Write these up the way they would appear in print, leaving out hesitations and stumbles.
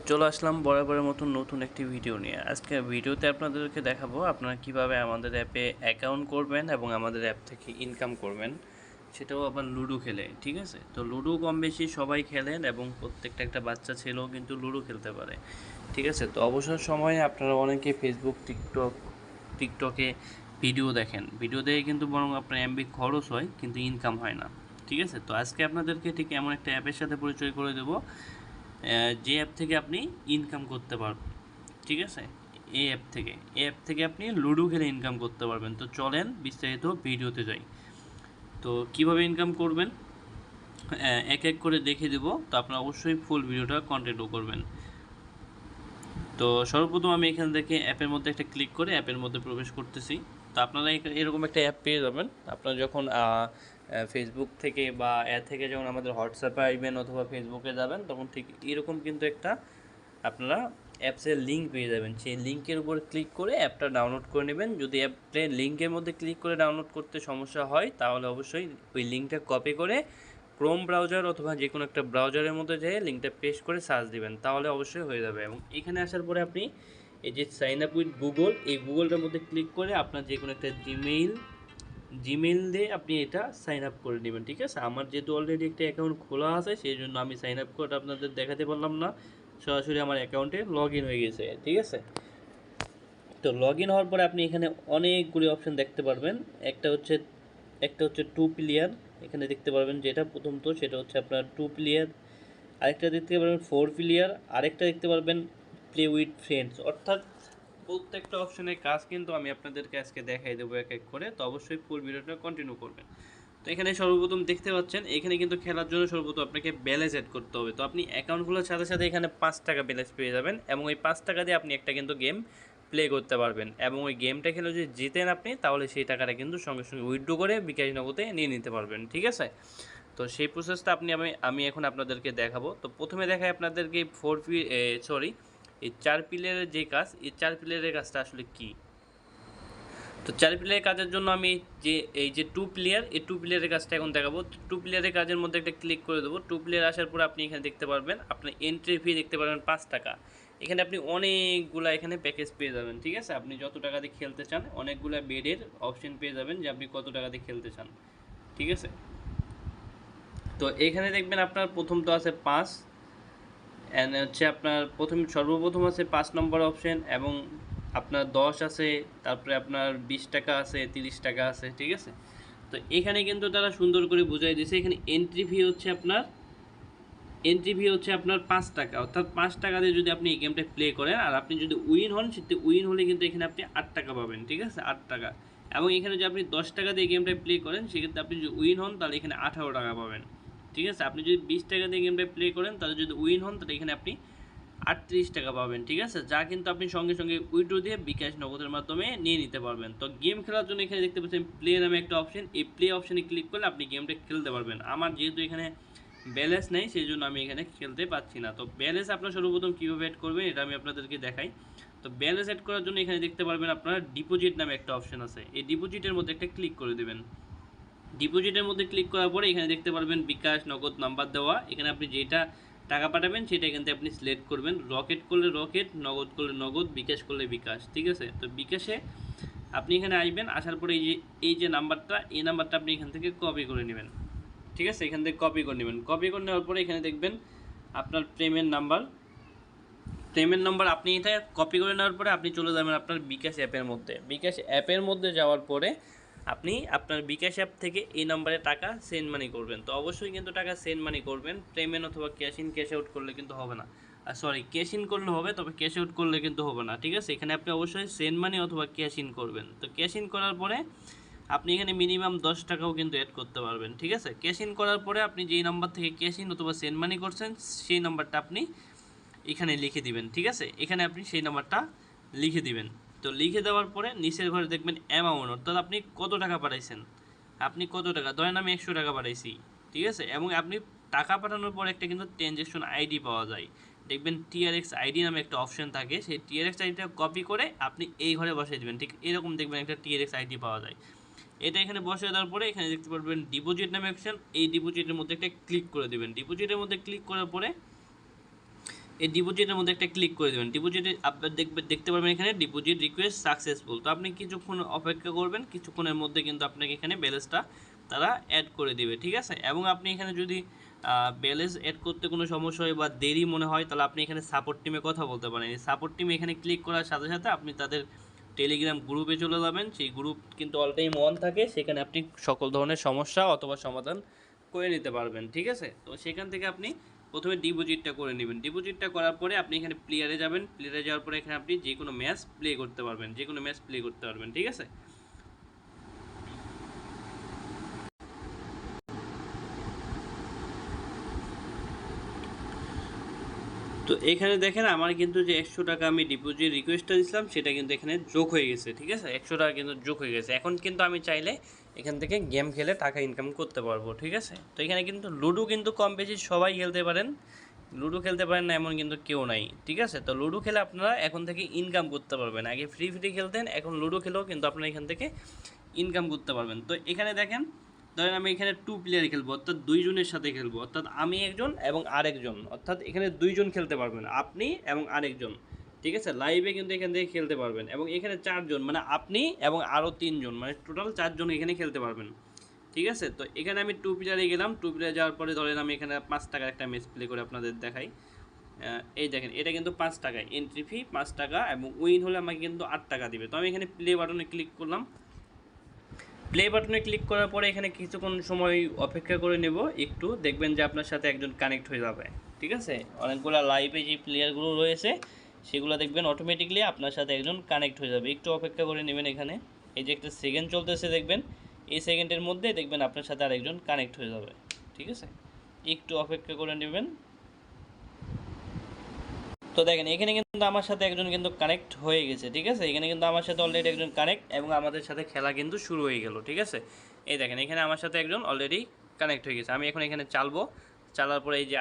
চলে আসলাম বরাবরের মতন নতুন একটি ভিডিও নিয়ে। আজকে ভিডিওতে আপনাদেরকে দেখাবো আপনারা কিভাবে আমাদের অ্যাপে অ্যাকাউন্ট করবেন এবং আমাদের অ্যাপ থেকে ইনকাম করবেন, সেটাও আবার লুডো খেলে। ঠিক আছে, তো লুডো কম বেশি সবাই খেলেন এবং প্রত্যেকটা একটা বাচ্চা ছেলেও কিন্তু লুডো খেলতে পারে। ঠিক আছে, তো অবসর সময়ে আপনারা অনেকে ফেসবুক টিকটকে ভিডিও দেখেন, ভিডিও দেখে কিন্তু বরং আপনার এমবি খরচ হয় কিন্তু ইনকাম হয় না। ঠিক আছে, তো আজকে আপনাদেরকে ঠিক এমন একটা অ্যাপের সাথে পরিচয় করে দেবো যে অ্যাপ থেকে আপনি ইনকাম করতে পারবেন। ঠিক আছে, এই অ্যাপ থেকে আপনি লুডো খেলে ইনকাম করতে পারবেন। তো চলেন বিস্তারিত ভিডিওতে যাই। তো কিভাবে ইনকাম করবেন এক এক করে দেখে দেবো, তো আপনারা অবশ্যই ফুল ভিডিওটা কন্টিনিউ করবেন। তো সর্বপ্রথম আমি এখান থেকে অ্যাপের মধ্যে একটা ক্লিক করে অ্যাপের মধ্যে প্রবেশ করতেছি। তো আপনারা এরকম একটা অ্যাপ পেয়ে যাবেন। আপনারা যখন ফেসবুক থেকে বা অ্যাপ থেকে যখন আমাদের হোয়াটসঅ্যাপে আসবেন অথবা ফেসবুকে যাবেন, তখন ঠিক এরকম কিন্তু একটা আপনারা অ্যাপসের লিঙ্ক পেয়ে যাবেন। সেই লিঙ্কের উপর ক্লিক করে অ্যাপটা ডাউনলোড করে নেবেন। যদি অ্যাপের লিঙ্কের মধ্যে ক্লিক করে ডাউনলোড করতে সমস্যা হয়, তাহলে অবশ্যই ওই লিঙ্কটা কপি করে ক্রোম ব্রাউজার অথবা যে কোনো একটা ব্রাউজারের মধ্যে যেয়ে লিঙ্কটা পেস্ট করে সার্চ দিবেন, তাহলে অবশ্যই হয়ে যাবে। এবং এখানে আসার পরে আপনি এই যে সাইন আপ উইথ গুগল, এই গুগলটার মধ্যে ক্লিক করে আপনার যে কোনো একটা জিমেইল দিয়ে আপনি এটা সাইন আপ করে নেবেন। ঠিক আছে, আমার যেহেতু অলরেডি একটা অ্যাকাউন্ট খোলা আছে, সেই জন্য আমি সাইন আপ করে আপনাদের দেখাতে পারলাম না, সরাসরি আমার অ্যাকাউন্টে লগ ইন হয়ে গেছে। ঠিক আছে, তো লগ ইন হওয়ার পরে আপনি এখানে অনেকগুলি অপশন দেখতে পারবেন। একটা হচ্ছে টু প্লেয়ার, এখানে দেখতে পারবেন যেটা প্রথম, তো সেটা হচ্ছে আপনার টু প্লেয়ার। আরেকটা দেখতে পারবেন ফোর প্লেয়ার, আরেকটা দেখতে পারবেন প্লে উইথ ফ্রেন্ডস। অর্থাৎ প্রত্যেকটা অপশনের কাজ কিন্তু আমি আপনাদেরকে আজকে দেখাই দেবো এক এক করে। তো অবশ্যই ফুল ভিডিওটা কন্টিনিউ করবেন। তো এখানে সর্বপ্রথম দেখতে পাচ্ছেন, এখানে কিন্তু খেলার জন্য সর্বপ্রথম আপনাকে ব্যালেন্স অ্যাড করতে হবে। তো আপনি অ্যাকাউন্ট খোলার সাথে সাথে এখানে 5 টাকা ব্যালেন্স পেয়ে যাবেন এবং ওই 5 টাকা দিয়ে আপনি একটা কিন্তু গেম প্লে করতে পারবেন এবং ওই গেমটা খেলে যদি জিতেন আপনি, তাহলে সেই টাকাটা কিন্তু সঙ্গে সঙ্গে উইথড্র করে বিকাশ নগদে নিয়ে নিতে পারবেন। ঠিক আছে, তো সেই প্রসেসটা আমি এখন আপনাদেরকে দেখাবো। তো প্রথমে দেখাই আপনাদেরকে এই 4 পিলারের যে কাজ, এই 4 পিলারের কাজটা আসলে কী। তো 4 প্লেয়ারের কাজের জন্য আমি এই যে টু প্লেয়ার, এই টু প্লেয়ারের কাজটা এখন দেখাবো। টু প্লেয়ারের কাজের মধ্যে একটা ক্লিক করে দেবো। টু প্লেয়ার আসার পর আপনি এখানে দেখতে পারবেন আপনার এন্ট্রি ফি দেখতে পারবেন 5 টাকা। এখানে আপনি অনেকগুলা এখানে প্যাকেজ পেয়ে যাবেন। ঠিক আছে, আপনি যত টাকা দিয়ে খেলতে চান অনেকগুলা বেডের অপশন পেয়ে যাবেন যে আপনি কত টাকা দিয়ে খেলতে চান। ঠিক আছে, তো এখানে দেখবেন আপনার প্রথম তো আছে 5, অ্যান্ড হচ্ছে আপনার সর্বপ্রথম আছে 5 নম্বর অপশন, এবং আপনার 10 আছে, তারপরে আপনার 20 টাকা আছে, 30 টাকা আছে। ঠিক আছে, তো এখানে কিন্তু তারা সুন্দর করে বুঝাই দিয়েছে। এখানে এন্ট্রি ফি হচ্ছে আপনার 5 টাকা, অর্থাৎ 5 টাকা দিয়ে যদি আপনি এই গেমটা প্লে করেন আর আপনি যদি উইন হন, সেটি উইন হলে কিন্তু এখানে আপনি 8 টাকা পাবেন। ঠিক আছে, 8 টাকা। এবং এখানে যদি আপনি 10 টাকা দিয়ে গেমটা প্লে করেন, সেক্ষেত্রে আপনি যদি উইন হন তাহলে এখানে 18 টাকা পাবেন। ঠিক আছে, আপনি যদি 20 টাকা দিয়ে গেমটা প্লে করেন তাহলে যদি উইন হন তাহলে এখানে আপনি 38 টাকা পাবেন। ঠিক আছে, যা কিন্তু আপনি সঙ্গে সঙ্গে উইথড্র দিয়ে বিকাশ নগদের মাধ্যমে নিয়ে নিতে পারবেন। তো গেম খেলার জন্য এখানে দেখতে পাচ্ছেন প্লে নামে একটা অপশন, এই প্লে অপশনে ক্লিক করলে আপনি গেমটা খেলতে পারবেন। আমার যেহেতু এখানে ব্যালেন্স নেই, সেই জন্য আমি এখানে খেলতে পাচ্ছি না। তো ব্যালেন্স আপনার সর্বপ্রথম কীভাবে অ্যাড করবেন এটা আমি আপনাদেরকে দেখাই। তো ব্যালেন্স অ্যাড করার জন্য এখানে দেখতে পারবেন আপনার ডিপোজিট নামে একটা অপশন আছে, এই ডিপোজিটের মধ্যে একটা ক্লিক করে দেবেন। ডিপোজিটের মধ্যে ক্লিক করার পরে এখানে দেখতে পারবেন বিকাশ নগদ নাম্বার দেওয়া। এখানে আপনি যেটা টাকা পাঠাবেন সেটা এখান থেকে আপনি সিলেক্ট করবেন। রকেট করলে রকেট, নগদ করলে নগদ, বিকাশ করলে বিকাশ। ঠিক আছে, তো বিকাশে আপনি এখানে আসবেন, আসার পরে এই যে নাম্বারটা, এই নাম্বারটা আপনি এখান থেকে কপি করে নেবেন। ঠিক আছে, এখান থেকে কপি করে নেবেন। কপি করে নেওয়ার পরে এখানে দেখবেন আপনার পেমেন্ট নাম্বার আপনি এটা কপি করে নেওয়ার পরে আপনি চলে যাবেন আপনার বিকাশ অ্যাপের মধ্যে। বিকাশ অ্যাপের মধ্যে যাওয়ার পরে আপনি আপনার বিকাশ অ্যাপ থেকে এই নাম্বারে টাকা সেন্ড মানি করবেন। তো অবশ্যই কিন্তু টাকা সেন্ড মানি করবেন, পেমেন্ট অথবা ক্যাশ ইন ক্যাশ আউট করলে কিন্তু হবে না। ক্যাশ ইন করলে হবে, তবে ক্যাশ আউট করলে কিন্তু হবে না। ঠিক আছে, এখানে আপনি অবশ্যই সেন্ড মানি অথবা ক্যাশ ইন করবেন। তো ক্যাশ ইন করার পরে আপনি এখানে মিনিমাম 10 টাকাও কিন্তু অ্যাড করতে পারবেন। ঠিক আছে, ক্যাশ ইন করার পরে আপনি যেই নাম্বার থেকে ক্যাশ ইন অথবা সেন্ড মানি করছেন সেই নাম্বারটা আপনি এখানে লিখে দিবেন। ঠিক আছে, এখানে আপনি সেই নাম্বারটা লিখে দিবেন। তো লিখে দেওয়ার পরে নিচের ঘরে দেখবেন অ্যামাউন্ট, অর্থাৎ আপনি কত টাকা পাঠাইছেন। আপনি কত টাকা, ধরেন আমি 100 টাকা পাঠাইছি। ঠিক আছে, এবং আপনি টাকা পাঠানোর পর একটা কিন্তু ট্রানজ্যাকশন আইডি পাওয়া যায়। দেখবেন টিআরএক্স আইডি নামে একটা অপশন থাকে, সেই টিআরএক্স আইডিটা কপি করে আপনি এই ঘরে বসিয়ে দেবেন। ঠিক এরকম দেখবেন একটা টিআরএক্স আইডি পাওয়া যায়। এটা এখানে বসিয়ে দেওয়ার পরে এখানে দেখতে পারবেন ডিপোজিট নামে অপশন, এই ডিপোজিটের মধ্যে একটা ক্লিক করে দেবেন। ডিপোজিটের মধ্যে ক্লিক করার পরে এই ডিপোজিটের মধ্যে একটা ক্লিক করে দেবেন। ডিপোজিটে আপনার দেখতে পারবেন এখানে ডিপোজিট রিকোয়েস্ট সাকসেসফুল। তো আপনি কিছুক্ষণ অপেক্ষা করবেন, কিছুক্ষণের মধ্যে কিন্তু আপনাকে এখানে ব্যালেন্সটা তারা অ্যাড করে দিবে, ঠিক আছে। এবং আপনি এখানে যদি ব্যালেন্স অ্যাড করতে কোনো সমস্যা হয় বা দেরি মনে হয়, তাহলে আপনি এখানে সাপোর্ট টিমে কথা বলতে পারেন। এই সাপোর্ট টিমে এখানে ক্লিক করার সাথে সাথে আপনি তাদের টেলিগ্রাম গ্রুপে চলে যাবেন। সেই গ্রুপ কিন্তু অল টাইম অন থাকে, সেখানে আপনি সকল ধরনের সমস্যা অথবা সমাধান করে নিতে পারবেন, ঠিক আছে। তো সেখান থেকে আপনি প্রথমে ডিপোজিটটা করে নেবেন। ডিপোজিটটা করার পরে আপনি এখানে প্লেয়ারে যাবেন। প্লেয়ারে যাওয়ার পরে এখানে আপনি যে কোনো ম্যাচ প্লে করতে পারবেন, যে কোনো ম্যাচ প্লে করতে পারবেন, ঠিক আছে। তো এখানে দেখেন আমার কিন্তু যে 100 টাকা আমি ডিপোজিট রিকোয়েস্টটা দিয়েছিলাম সেটা কিন্তু এখানে যোগ হয়ে গেছে, ঠিক আছে। 100 টাকা কিন্তু যোগ হয়ে গেছে। এখন কিন্তু আমি চাইলে এখান থেকে গেম খেলে টাকা ইনকাম করতে পারবো, ঠিক আছে। তো এখানে কিন্তু লুডো কিন্তু কম বেশি সবাই খেলতে পারেন, লুডো খেলতে পারেন না এমন কিন্তু কেউ নাই, ঠিক আছে। তো লুডো খেলে আপনারা এখন থেকে ইনকাম করতে পারবেন। আগে ফ্রি খেলতেন, এখন লুডো খেলেও কিন্তু আপনারা এখান থেকে ইনকাম করতে পারবেন। তো এখানে দেখেন, ধরেন আমি এখানে 2 প্লেয়ার খেলবো, অর্থাৎ 2 জনের সাথে খেলবো, অর্থাৎ আমি একজন এবং আরেকজন, অর্থাৎ এখানে 2 জন খেলতে পারবেন, আপনি এবং আরেকজন, ঠিক আছে। লাইভে কিন্তু এখান থেকে খেলতে পারবেন। এবং এখানে 4 জন, মানে আপনি এবং আরও 3 জন, মানে টোটাল 4 জন এখানে খেলতে পারবেন, ঠিক আছে। তো এখানে আমি 2 প্লেয়ারে গেলাম। 2 প্লেয়ারে যাওয়ার পরে ধরেন আমি এখানে 5 টাকার একটা ম্যাচ প্লে করে আপনাদের দেখাই। এই দেখেন, এটা কিন্তু 5 টাকায় এন্ট্রি ফি 5 টাকা, এবং উইন হলে আমাকে কিন্তু 8 টাকা দিবে। তো আমি এখানে প্লে বাটনে ক্লিক করলাম। প্লে বাটনে ক্লিক করার পরে এখানে কিছুক্ষণ সময় অপেক্ষা করে নেব একটু, দেখবেন যে আপনার সাথে একজন কানেক্ট হয়ে যাবে, ঠিক আছে। অনেকগুলো লাইভে যে প্লেয়ারগুলো রয়েছে সেগুলো দেখবেন অটোমেটিকলি আপনার সাথে একজন কানেক্ট হয়ে যাবে। একটু অপেক্ষা করে নেবেন। এখানে এই যে একটা সেকেন্ড চলতেছে দেখবেন, এই সেকেন্ডের মধ্যে দেখবেন আপনার সাথে আরেকজন কানেক্ট হয়ে যাবে, ঠিক আছে। একটু অপেক্ষা করে নেবেন। তো দেখেন এখানে কিন্তু আমার সাথে একজন কিন্তু কানেক্ট হয়ে গেছে, ঠিক আছে। এখানে কিন্তু আমার সাথে অলরেডি একজন কানেক্ট, এবং আমাদের সাথে খেলা কিন্তু শুরু হয়ে গেল, ঠিক আছে। এই দেখেন এখানে আমার সাথে একজন অলরেডি কানেক্ট হয়ে গেছে। আমি এখন এখানে চালবো, চালার পরে এই যে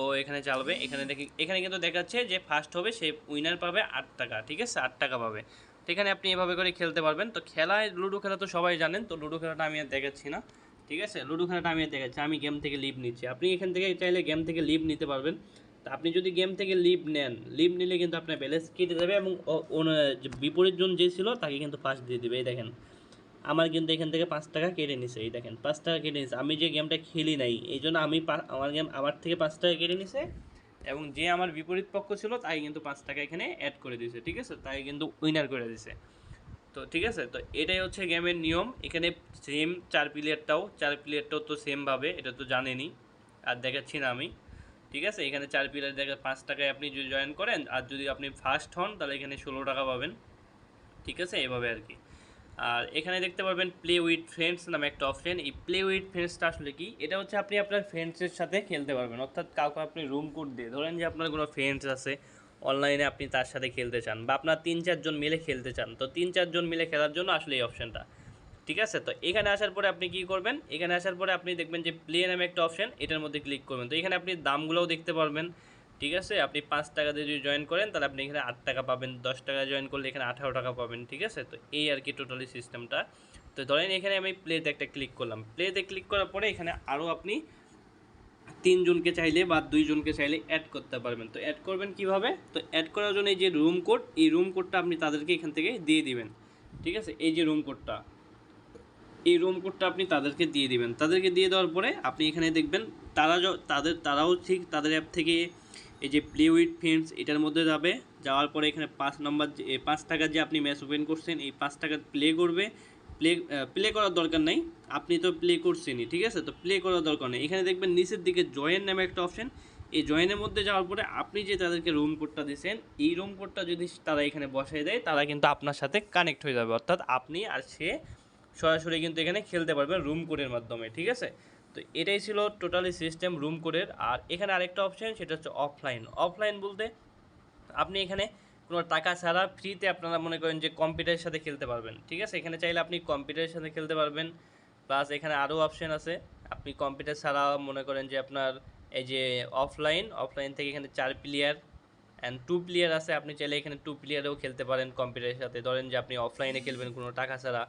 ও এখানে চালবে। এখানে দেখি, এখানে কিন্তু দেখাচ্ছে যে ফার্স্ট হবে সে উইনার পাবে 8 টাকা, ঠিক আছে, 8 টাকা পাবে। তো এখানে আপনি এভাবে করে খেলতে পারবেন। তো খেলায় লুডো খেলা তো সবাই জানেন, তো লুডো খেলাটা আমি আর দেখাচ্ছি না, ঠিক আছে। লুডো খেলাটা আমি আর দেখাচ্ছি, আমি গেম থেকে লিভ নিচ্ছি। আপনি এখান থেকে চাইলে গেম থেকে লিভ নিতে পারবেন। তা আপনি যদি গেম থেকে লিভ নেন, লিভ নিলে কিন্তু আপনার ব্যালেন্স কেটে যাবে, এবং যে বিপরীত জন যে ছিল তাকে কিন্তু ফার্স্ট দিয়ে দেবে। এই দেখেন আমার কিন্তু এখান থেকে 5 টাকা কেটে নিছে, এই দেখেন 5 টাকা কেটে নিছে। আমি যে গেমটা খেলি নাই এই জন্য আমি আমার গেম আমার থেকে 5 টাকা কেটে নিছে, এবং যে আমার বিপরীত পক্ষ ছিল তাই কিন্তু 5 টাকা এখানে অ্যাড করে দিয়েছে, ঠিক আছে। তাই কিন্তু উইনার করে দিছে। তো ঠিক আছে, তো এটাই হচ্ছে গেমের নিয়ম। এখানে সেম 4 প্লেয়ারটাও তো সেমভাবে, এটা তো জানেনই, আর দেখাচ্ছি না আমি, ঠিক আছে। এখানে 4 প্লেয়ার দেখে 5 টাকায় আপনি যদি জয়েন করেন, আর যদি আপনি ফার্স্ট হন তাহলে এখানে 16 টাকা পাবেন, ঠিক আছে, এভাবে আর কি। আর এখানে দেখতে পারবেন প্লে উইথ ফ্রেন্ডস নামে একটা অপশন। এই প্লে উইথ ফ্রেন্ডসটা আসলে কি, এটা হচ্ছে আপনি আপনার ফ্রেন্ডসের সাথে খেলতে পারবেন, অর্থাৎ কাউকে আপনি রুম কোড দিয়ে, ধরেন যে আপনার কোনো ফ্রেন্ডস আছে অনলাইনে, আপনি তার সাথে খেলতে চান, বা আপনার 3-4 জন মিলে খেলতে চান। তো 3-4 জন মিলে খেলার জন্য আসলে এই অপশানটা, ঠিক আছে। তো এখানে আসার পরে আপনি কী করবেন, এখানে আসার পরে আপনি দেখবেন যে প্লে নামে একটা অপশন, এটার মধ্যে ক্লিক করবেন। তো এখানে আপনি দামগুলোও দেখতে পারবেন, ঠিক আছে। আপনি 5 টাকা দিয়ে যদি জয়েন করেন তাহলে আপনি এখানে 8 টাকা পাবেন, 10 টাকা জয়েন করলে এখানে 18 টাকা পাবেন, ঠিক আছে। তো এই আর কি টোটালি সিস্টেমটা। তো ধরেন এখানে আমি প্লেতে একটা ক্লিক করলাম। প্লেতে ক্লিক করার পরে এখানে আরও আপনি 3 জনকে চাইলে বা 2 জনকে চাইলে অ্যাড করতে পারবেন। তো অ্যাড করবেন কিভাবে, তো অ্যাড করার জন্য এই যে রুম কোড, এই রুম কোডটা আপনি তাদেরকে এখান থেকে দিয়ে দিবেন, ঠিক আছে। এই যে রুম কোডটা, এই রুম কোডটা আপনি তাদেরকে দিয়ে দিবেন। তাদেরকে দিয়ে দেওয়ার পরে আপনি এখানে দেখবেন তারাও ঠিক তাদের অ্যাপ থেকে এই যে প্লে উইথ ফ্রেন্ডস এটার মধ্যে যাবে। যাওয়ার পরে এখানে 5 নম্বর 5 টাকার যে আপনি ম্যাচ ওপেন করছেন, এই 5 টাকা প্লে করবে। প্লে করার দরকার নেই, আপনি তো প্লে করছেনই, ঠিক আছে। তো প্লে করার দরকার নেই। এখানে দেখবেন নিচের দিকে জয়েন নামে একটা অপশন, এই জয়েনের মধ্যে যাওয়ার পরে আপনি যে তাদেরকে রুম কোডটা দিয়েছেন, এই রুম কোডটা যদি তারা এখানে বসায় দেয়, তারা কিন্তু আপনার সাথে কানেক্ট হয়ে যাবে, অর্থাৎ আপনি আর সে সরাসরি কিন্তু এখানে খেলতে পারবেন রুম কোডের মাধ্যমে, ঠিক আছে। তো এটাই ছিল টোটালি সিস্টেম রুম কোডের। আর এখানে আরেকটা অপশান, সেটা হচ্ছে অফলাইন। অফলাইন বলতে আপনি এখানে কোনো টাকা ছাড়া ফ্রিতে আপনারা মনে করেন যে কম্পিউটারের সাথে খেলতে পারবেন, ঠিক আছে। এখানে চাইলে আপনি কম্পিউটারের সাথে খেলতে পারবেন, প্লাস এখানে আরও অপশান আছে। আপনি কম্পিউটার ছাড়া মনে করেন যে আপনার এই যে অফলাইন থেকে এখানে 4 প্লেয়ার অ্যান্ড 2 প্লেয়ার আছে, আপনি চাইলে এখানে 2 প্লেয়ারেও খেলতে পারেন কম্পিউটারের সাথে। ধরেন যে আপনি অফলাইনে খেলবেন কোনো টাকা ছাড়া,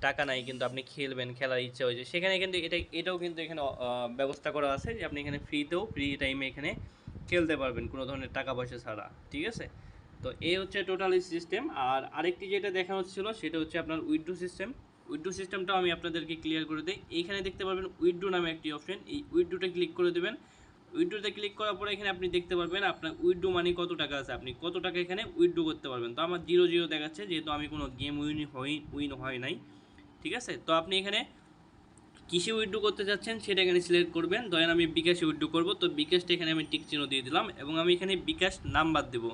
টাকা নাই কিন্তু আপনি খেলবেন, খেলার ইচ্ছা হয়েছে, সেখানে কিন্তু এটাও কিন্তু এখানে ব্যবস্থা করা আছে যে আপনি এখানে ফ্রি টাইমে এখানে খেলতে পারবেন কোনো ধরনের টাকা পয়সা ছাড়া, ঠিক আছে। তো এই হচ্ছে টোটালি সিস্টেম। আর আরেকটি যেটা দেখা হচ্ছিল সেটা হচ্ছে আপনার উইথড্রো সিস্টেম। উইথড্রো সিস্টেমটাও আমি আপনাদেরকে ক্লিয়ার করে দিই। এইখানে দেখতে পারবেন উইথড্রো নামে একটি অপশন, এই উইথড্রোটা ক্লিক করে দেবেন। উইথড্রোতে ক্লিক করার পরে এখানে আপনি দেখতে পারবেন আপনার উইথড্রো মানি কত টাকা আছে, আপনি কত টাকা এখানে উইথড্রো করতে পারবেন। তো আমার 0 দেখাচ্ছে, যেহেতু আমি কোনো গেম উইন হয় নাই, ঠিক আছে। তো আপনি এখানে কিসে উইথড্রো করতে যাচ্ছেন সেটা এখানে সিলেক্ট করবেন। ধরেন আমি বিকাশে উইথড্রো করব, তো বিকাশটা এখানে আমি টিক চিহ্ন দিয়ে দিলাম এবং আমি এখানে বিকাশ নাম্বার দেবো,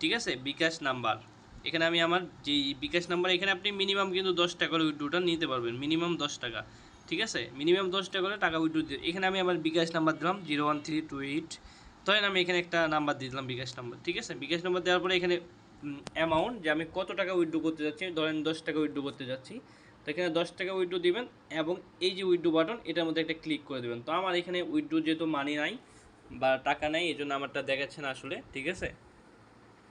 ঠিক আছে। বিকাশ নাম্বার এখানে আমি আমার যেই বিকাশ নাম্বার, এখানে আপনি মিনিমাম কিন্তু 10 টাকা করে উইথড্রোটা নিতে পারবেন, মিনিমাম 10 টাকা, ঠিক আছে। মিনিমাম 10 টাকা করে টাকা উইথড্রো দিয়ে এখানে আমি আমার বিকাশ নাম্বার দিলাম 01328। ধরেন আমি এখানে একটা নাম্বার দিয়ে দিলাম বিকাশ নাম্বার, ঠিক আছে। বিকাশ নাম্বার দেওয়ার পরে এখানে অ্যামাউন্ট, যে আমি কত টাকা উইথড্রো করতে যাচ্ছি, ধরেন 10 টাকা উইথড্রো করতে যাচ্ছি, তো এখানে 10 টাকা উইথড্রো দিবেন এবং এই যে উইথড্রো বাটন এটার মধ্যে একটা ক্লিক করে দেবেন। তো আমার এখানে উইথড্রো যেহেতু মানি নাই বা টাকা নাই, এই জন্য আমারটা দেখাচ্ছে না আসলে, ঠিক আছে।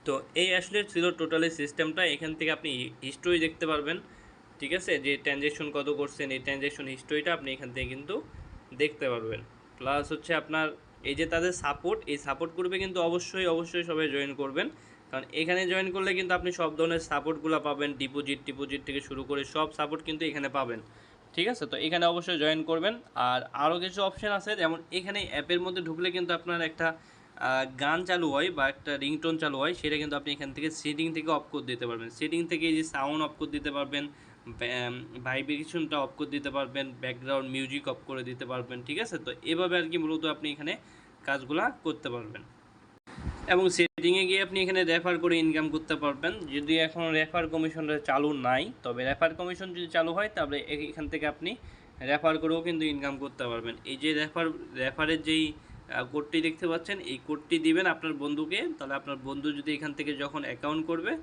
তো এই আসলে ছিল টোটালি সিস্টেমটা। এখান থেকে আপনি হিস্টোরি দেখতে পারবেন, ঠিক আছে, যে ট্রানজ্যাকশন কত করছেন, এই ট্রানজ্যাকশন হিস্টোরিটা আপনি এখান থেকে কিন্তু দেখতে পারবেন। প্লাস হচ্ছে আপনার এই যে তাদের সাপোর্ট, এই সাপোর্ট গ্রুপে কিন্তু অবশ্যই সবাই জয়েন করবেন, কারণ এখানে জয়েন করলে কিন্তু আপনি সব ধরনের সাপোর্টগুলো পাবেন, ডিপোজিট থেকে শুরু করে সব সাপোর্ট কিন্তু এখানে পাবেন, ঠিক আছে। তো এখানে অবশ্যই জয়েন করবেন। আর আরও কিছু অপশান আছে, যেমন এখানে অ্যাপের মধ্যে ঢুকলে কিন্তু আপনার একটা গান চালু হয় বা একটা রিংটোন চালু হয়, সেটা কিন্তু আপনি এখান থেকে সেটিং থেকে অফ করে দিতে পারবেন। সেটিং থেকে এই যে সাউন্ড অফ করে দিতে পারবেন, ভাইব্রেশনটা অফ করে দিতে পারবেন, ব্যাকগ্রাউন্ড মিউজিক অফ করে দিতে পারবেন, ঠিক আছে। তো এভাবে আর কি মূলত আপনি এখানে কাজগুলা করতে পারবেন এবং সেটিংয়ে গিয়ে আপনি এখানে রেফার করে ইনকাম করতে পারবেন। যদি এখন রেফার কমিশনটা চালু নাই, তবে রেফার কমিশন যদি চালু হয় তাহলে এখান থেকে আপনি রেফার করেও কিন্তু ইনকাম করতে পারবেন। এই যে রেফারের যেই কোডটি দেখতে পাচ্ছেন, এই কোডটি দিবেন আপনার বন্ধুকে, তাহলে আপনার বন্ধু যদি এখান থেকে যখন অ্যাকাউন্ট করবে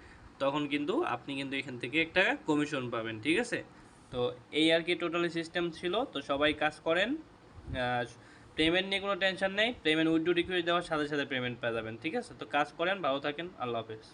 তখন কিন্তু আপনি কিন্তু এখান থেকে একটা কমিশন পাবেন, ঠিক আছে। তো এই আর কি টোটালি সিস্টেম ছিল। তো সবাই কাজ করেন, পেমেন্ট নিয়ে কোনো টেনশন নেই, পেমেন্ট উইথড্রো রিকোয়েস্ট দেওয়ার সাথে সাথে পেমেন্ট পেয়ে যাবেন, ঠিক আছে। তো কাজ করেন, ভালো থাকেন, আল্লাহ হাফেজ।